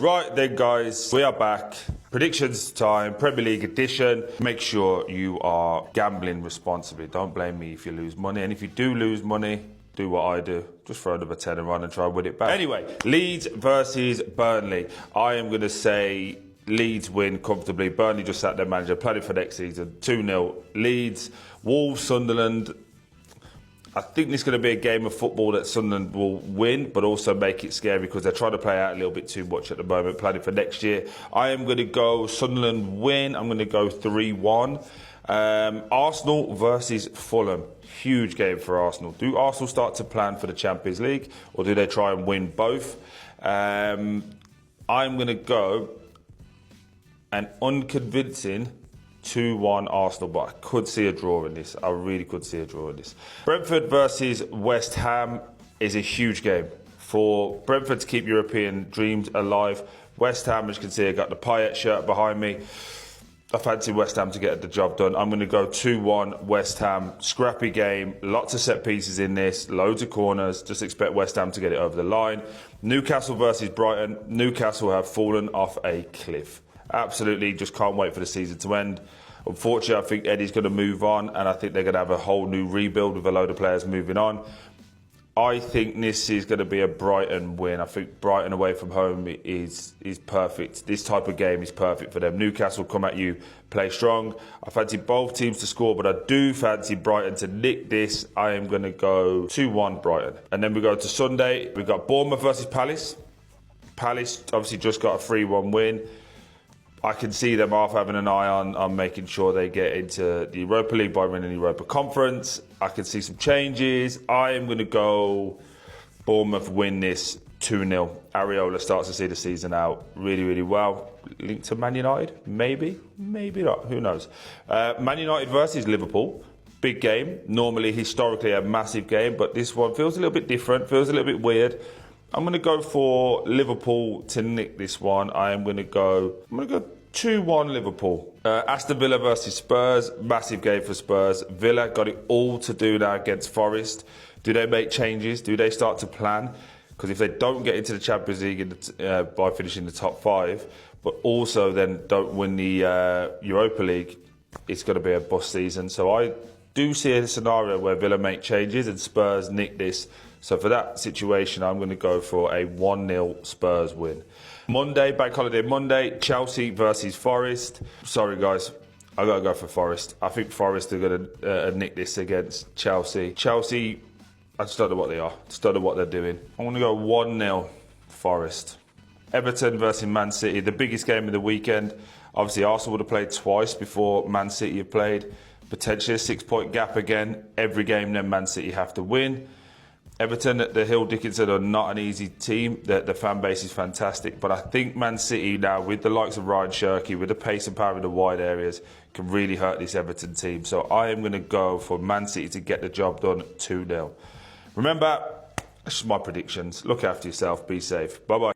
Right then, guys, we are back. Predictions time, Premier League edition. Make sure you are gambling responsibly. Don't blame me if you lose money. And if you do lose money, do what I do. Just throw another 10 and run and try and win it back. Anyway, Leeds versus Burnley. I am going to say Leeds win comfortably. Burnley just sacked their manager, planning for next season. 2-0. Leeds, Wolves, Sunderland. I think this is going to be a game of football that Sunderland will win, but also make it scary because they're trying to play out a little bit too much at the moment, planning for next year. I am going to go Sunderland win. I'm going to go 3-1. Arsenal versus Fulham. Huge game for Arsenal. Do Arsenal start to plan for the Champions League, or do they try and win both? I'm going to go an unconvincing 2-1 Arsenal, but I could see a draw in this. I really could see a draw in this. Brentford versus West Ham is a huge game for Brentford to keep European dreams alive. West Ham, as you can see, I got the Payet shirt behind me. I fancy West Ham to get the job done. I'm going to go 2-1 West Ham. Scrappy game, lots of set pieces in this, loads of corners. Just expect West Ham to get it over the line. Newcastle versus Brighton. Newcastle have fallen off a cliff. Absolutely, just can't wait for the season to end. Unfortunately, I think Eddie's going to move on, and I think they're going to have a whole new rebuild with a load of players moving on. I think this is going to be a Brighton win. I think Brighton away from home is perfect. This type of game is perfect for them. Newcastle come at you, play strong. I fancy both teams to score, but I do fancy Brighton to nick this. I am going to go 2-1 Brighton. And then we go to Sunday. We've got Bournemouth versus Palace. Palace obviously just got a 3-1 win. I can see them half having an eye on making sure they get into the Europa League by winning the Europa Conference. I can see some changes. I am going to go Bournemouth win this 2-0. Areola starts to see the season out really, really well. Linked to Man United? Maybe. Maybe not. Who knows? Man United versus Liverpool. Big game. Normally, historically, a massive game. But this one feels a little bit different. Feels a little bit weird. I'm going to go for Liverpool to nick this one. I'm going to go 2-1 Liverpool. Aston Villa versus Spurs. Massive game for Spurs. Villa got it all to do now against Forest. Do they make changes? Do they start to plan? Because if they don't get into the Champions League by finishing the top 5, but also then don't win the Europa League, it's going to be a bust season. So I do see a scenario where Villa make changes and Spurs nick this. So for that situation, I'm going to go for a 1-0 Spurs win. Monday, Bank Holiday Monday, Chelsea versus Forest. Sorry, guys. I got to go for Forest. I think Forest are going to nick this against Chelsea. Chelsea, I just don't know what they are. Just don't know what they're doing. I'm going to go 1-0 Forest. Everton versus Man City, the biggest game of the weekend. Obviously, Arsenal would have played twice before Man City have played. Potentially a 6-point gap again. Every game then Man City have to win. Everton at the Hill Dickinson are not an easy team. The fan base is fantastic. But I think Man City now, with the likes of Ryan Shirky, with the pace and power in the wide areas, can really hurt this Everton team. So I am going to go for Man City to get the job done 2-0. Remember, that's just my predictions. Look after yourself. Be safe. Bye-bye.